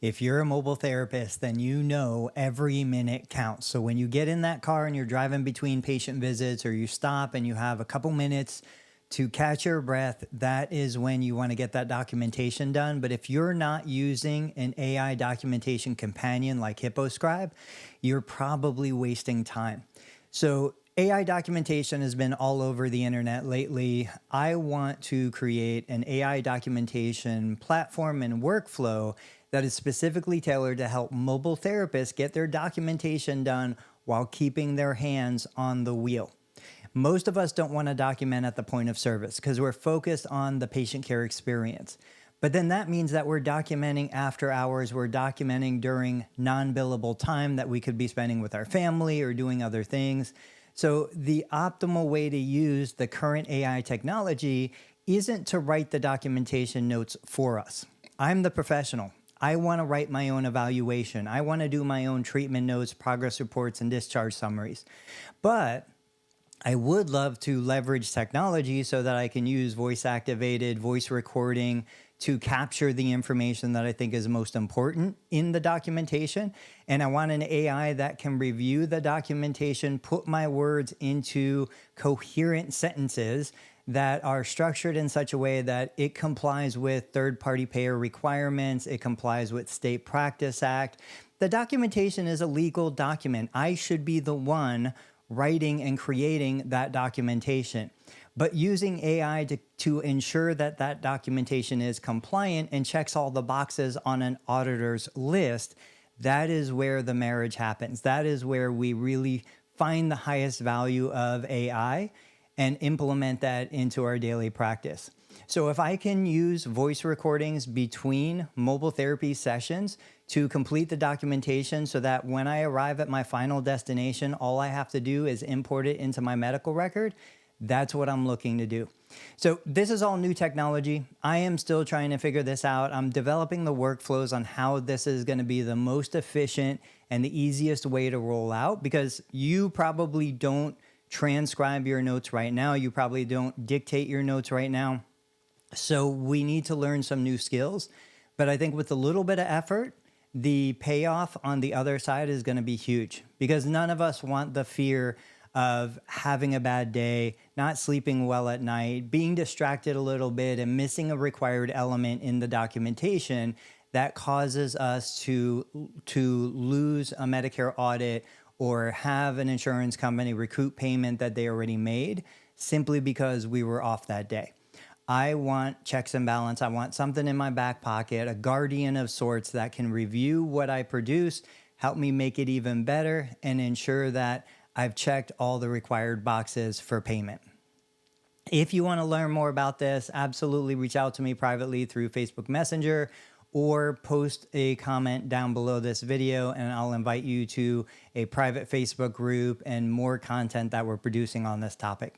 If you're a mobile therapist, then you know every minute counts. So when you get in that car and you're driving between patient visits, or you stop and you have a couple minutes to catch your breath, that is when you want to get that documentation done. But if you're not using an AI documentation companion like HippoScribe, you're probably wasting time. So AI documentation has been all over the internet lately. I want to create an AI documentation platform and workflow that is specifically tailored to help mobile therapists get their documentation done while keeping their hands on the wheel. Most of us don't want to document at the point of service because we're focused on the patient care experience. But then that means that we're documenting after hours, we're documenting during non-billable time that we could be spending with our family or doing other things. So the optimal way to use the current AI technology isn't to write the documentation notes for us. I'm the professional. I want to write my own evaluation. I want to do my own treatment notes, progress reports, and discharge summaries. But I would love to leverage technology so that I can use voice-activated voice recording to capture the information that I think is most important in the documentation. And I want an AI that can review the documentation, put my words into coherent sentences that are structured in such a way that it complies with third-party payer requirements, it complies with State Practice Act. The documentation is a legal document. I should be the one writing and creating that documentation. But using AI to ensure that that documentation is compliant and checks all the boxes on an auditor's list, that is where the marriage happens. That is where we really find the highest value of AI and implement that into our daily practice. So if I can use voice recordings between mobile therapy sessions to complete the documentation so that when I arrive at my final destination, all I have to do is import it into my medical record, that's what I'm looking to do. So this is all new technology. I am still trying to figure this out. I'm developing the workflows on how this is going to be the most efficient and the easiest way to roll out, because you probably don't transcribe your notes right now. You probably don't dictate your notes right now. So we need to learn some new skills. But I think with a little bit of effort, the payoff on the other side is going to be huge, because none of us want the fear of having a bad day, not sleeping well at night, being distracted a little bit, and missing a required element in the documentation that causes us to lose a Medicare audit or have an insurance company recoup payment that they already made simply because we were off that day. I want checks and balance. I want something in my back pocket, a guardian of sorts that can review what I produce, help me make it even better, and ensure that I've checked all the required boxes for payment. If you want to learn more about this, absolutely reach out to me privately through Facebook Messenger or post a comment down below this video, and I'll invite you to a private Facebook group and more content that we're producing on this topic.